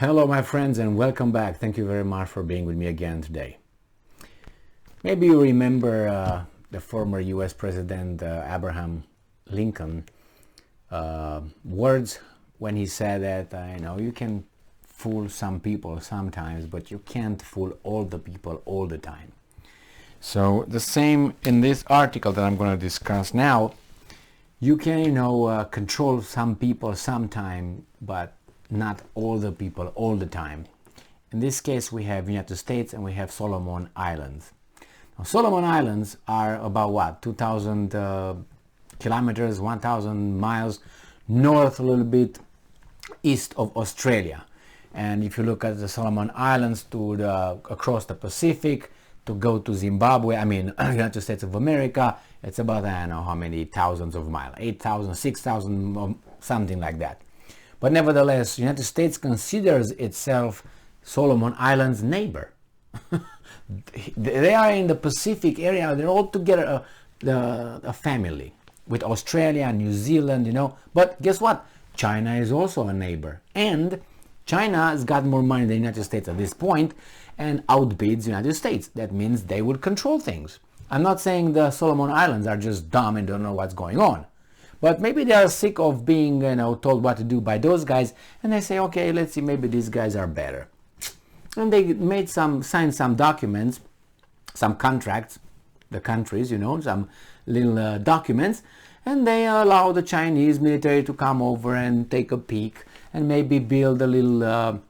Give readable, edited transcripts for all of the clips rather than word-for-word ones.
Hello my friends and welcome back. Thank you very much for being with me again today. Maybe you remember the former US President Abraham Lincoln words when he said that you can fool some people sometimes, but you can't fool all the people all the time. So the same in this article that I'm going to discuss now. You can control some people sometime, but not all the people all the time. In this case we have United States and we have Solomon Islands. Now, Solomon Islands are about what, 2,000 kilometers, 1,000 miles north, a little bit east of Australia. And if you look at the Solomon Islands across the Pacific to go to Zimbabwe, United States of America, it's about, I don't know how many thousands of miles, 8,000, 6,000, something like that. But nevertheless, United States considers itself Solomon Islands' neighbor. They are in the Pacific area. They're all together a family with Australia, New Zealand, But guess what? China is also a neighbor. And China has got more money than the United States at this point and outbids the United States. That means they will control things. I'm not saying the Solomon Islands are just dumb and don't know what's going on. But maybe they are sick of being told what to do by those guys, and they say, okay, let's see, maybe these guys are better. And they signed some documents, some contracts, the countries, some little documents, and they allow the Chinese military to come over and take a peek and maybe build a little,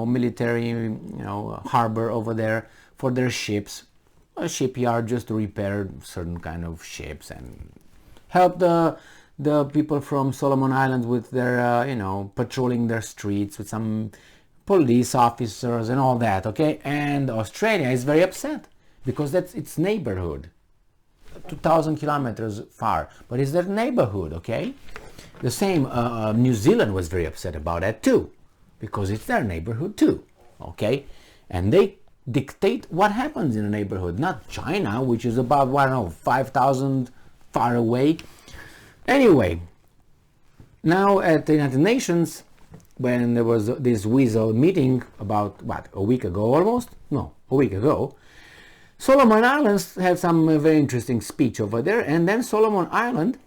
military, harbor over there for their ships, a shipyard just to repair certain kind of ships and help the people from Solomon Islands with their, patrolling their streets with some police officers and all that, okay? And Australia is very upset because that's its neighborhood, 2,000 kilometers far, but it's their neighborhood, okay? The same, New Zealand was very upset about that too, because it's their neighborhood too, okay? And they dictate what happens in the neighborhood, not China, which is about, 5,000 far away. Anyway, now at the United Nations, when there was this weasel meeting about, a week ago almost? No, a week ago, Solomon Islands had some very interesting speech over there, and then Solomon Island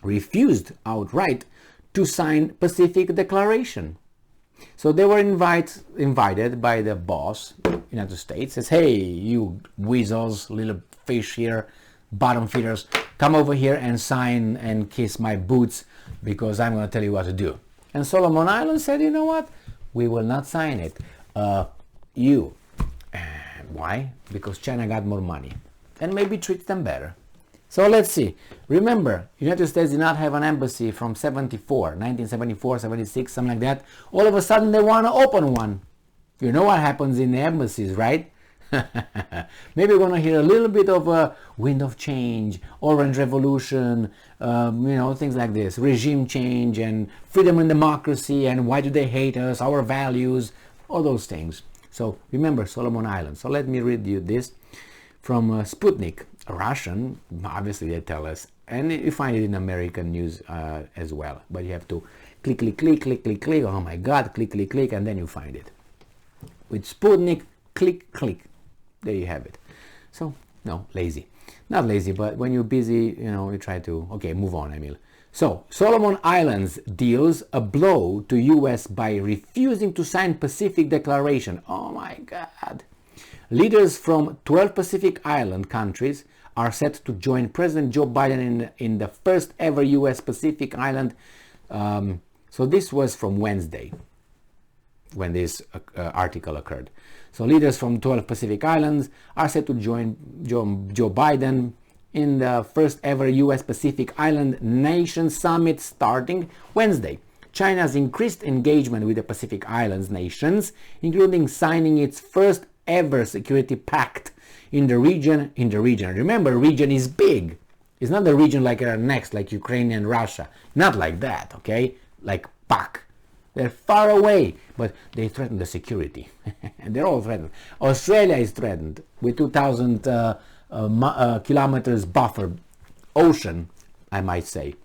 refused outright to sign Pacific Declaration. So they were invited by the boss, United States, says, hey, you weasels, little fish here, bottom feeders, come over here and sign and kiss my boots because I'm going to tell you what to do. And Solomon Islands said, you know what? We will not sign it. Why? Because China got more money and maybe treats them better. So let's see. Remember, United States did not have an embassy from 1974, 76, something like that. All of a sudden they want to open one. You know what happens in the embassies, right? Maybe we're going to hear a little bit of a wind of change, orange revolution, things like this, regime change and freedom and democracy and why do they hate us, our values, all those things. So remember Solomon Islands. So let me read you this from Sputnik, Russian, obviously they tell us, and you find it in American news as well, but you have to click, oh my God, click, and then you find it. With Sputnik, click. There you have it. So, no, lazy. Not lazy, but when you're busy, you try to... Okay, move on, Emil. So, Solomon Islands deals a blow to US by refusing to sign Pacific Declaration. Oh my God. Leaders from 12 Pacific Island countries are set to join President Joe Biden in the first ever US Pacific Island. So this was from Wednesday, when this article occurred. So leaders from 12 Pacific Islands are set to join Joe Biden in the first ever US Pacific Island Nation Summit starting Wednesday. China's increased engagement with the Pacific Islands nations, including signing its first ever security pact in the region. Remember, region is big. It's not the region like next, like Ukraine and Russia. Not like that, okay? Like PAC. They're far away, but they threaten the security. And they're all threatened. Australia is threatened with 2,000 kilometers buffer ocean, I might say.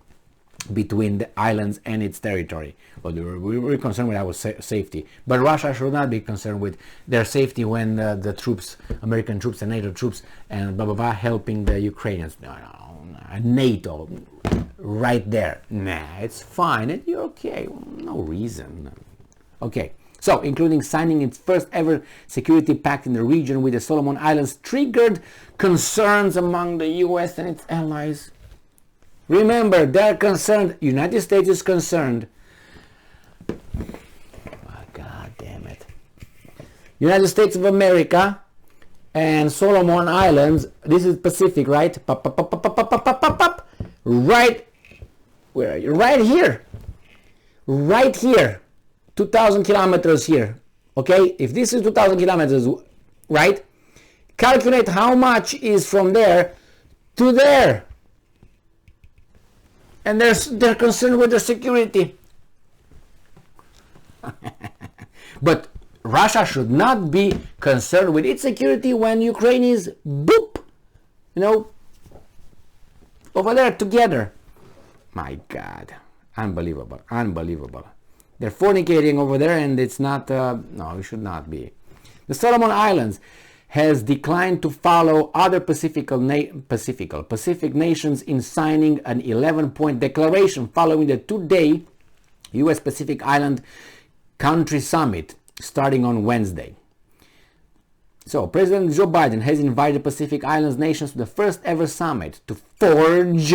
between the islands and its territory. But we're concerned with our safety. But Russia should not be concerned with their safety when the troops, American troops and NATO troops and blah blah blah, helping the Ukrainians. No, NATO, right there. Nah, it's fine. You're okay. No reason. Okay. So, including signing its first ever security pact in the region with the Solomon Islands, triggered concerns among the US and its allies. Remember, they're concerned. United States is concerned. Oh, God damn it. United States of America and Solomon Islands. This is Pacific, right? Right. Where are you? Right here. Right here. 2,000 kilometers here. Okay? If this is 2,000 kilometers, right? Calculate how much is from there to there. And they're concerned with their security. But Russia should not be concerned with its security when Ukraine is boop, over there together. My God, unbelievable, unbelievable. They're fornicating over there, and it's not. No, it should not be. The Solomon Islands has declined to follow other Pacific nations in signing an 11-point declaration following the two-day U.S. Pacific Island Country Summit starting on Wednesday. So, President Joe Biden has invited Pacific Islands nations to the first ever summit to forge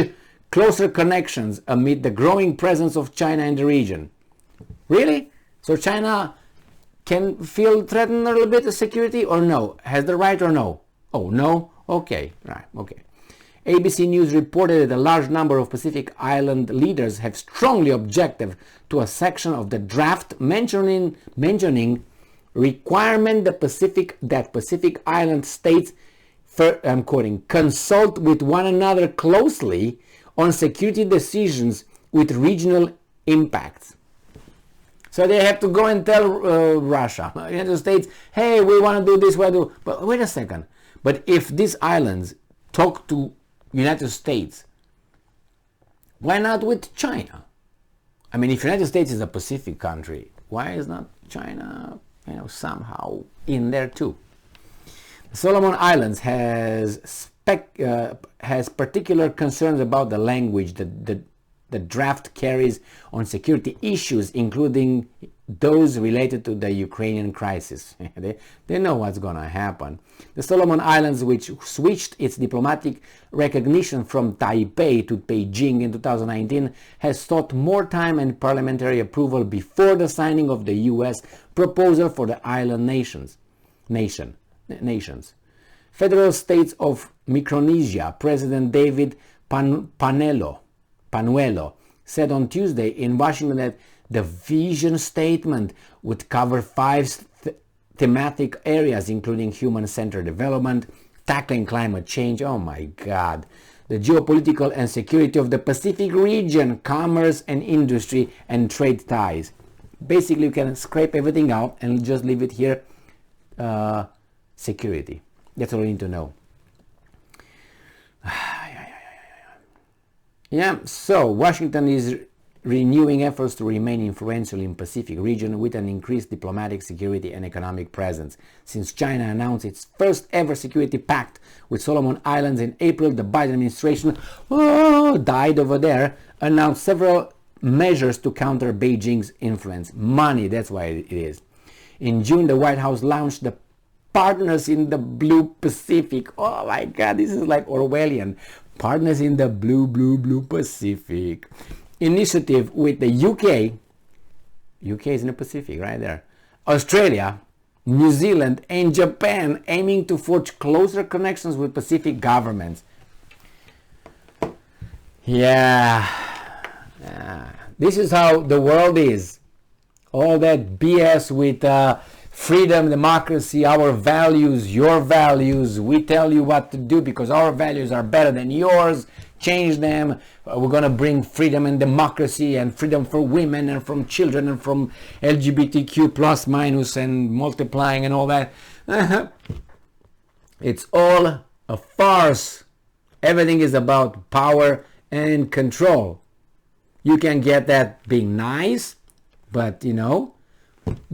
closer connections amid the growing presence of China in the region. Really? So China can feel threatened a little bit of security or no? Has the right or no? Oh, no? Okay, right, okay. ABC News reported that a large number of Pacific Island leaders have strongly objected to a section of the draft mentioning requirement that Pacific Island states, I'm quoting, consult with one another closely on security decisions with regional impacts. So they have to go and tell Russia, United States, hey, we want to do this, but wait a second. But if these islands talk to United States, why not with China? I mean, if United States is a Pacific country, why is not China, somehow in there too? The Solomon Islands has particular concerns about the language that the draft carries on security issues, including those related to the Ukrainian crisis. They know what's going to happen. The Solomon Islands, which switched its diplomatic recognition from Taipei to Beijing in 2019, has sought more time and parliamentary approval before the signing of the U.S. proposal for the island nations. Federal States of Micronesia, President David Panuelo said on Tuesday in Washington that the vision statement would cover 5 thematic areas, including human-centered development, tackling climate change, oh my God, the geopolitical and security of the Pacific region, commerce and industry, and trade ties. Basically, you can scrape everything out and just leave it here, security. That's all you need to know. Yeah, so Washington is renewing efforts to remain influential in Pacific region with an increased diplomatic, security and economic presence. Since China announced its first ever security pact with Solomon Islands in April, the Biden administration died over there, announced several measures to counter Beijing's influence. Money, that's why it is. In June, the White House launched the Partners in the Blue Pacific. Oh my God, this is like Orwellian. Partners in the Blue Pacific initiative with the UK is in the Pacific right there, Australia, New Zealand and Japan, aiming to forge closer connections with Pacific governments. Yeah, this is how the world is. All that BS with freedom, democracy, our values, your values. We tell you what to do because our values are better than yours. Change them. We're going to bring freedom and democracy and freedom for women and from children and from LGBTQ plus minus and multiplying and all that. It's all a farce. Everything is about power and control. You can get that being nice, but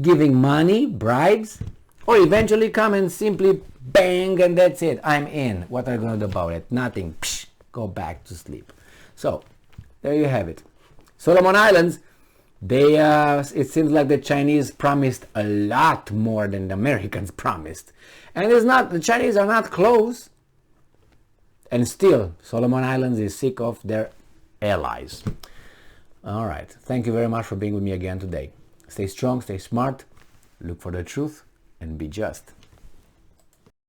giving money, bribes, or eventually come and simply bang and that's it. I'm in. What are you going to do about it? Nothing. Psh, go back to sleep. So there you have it. Solomon Islands, it seems like the Chinese promised a lot more than the Americans promised. And the Chinese are not close. And still, Solomon Islands is sick of their allies. All right. Thank you very much for being with me again today. Stay strong, stay smart, look for the truth, and be just.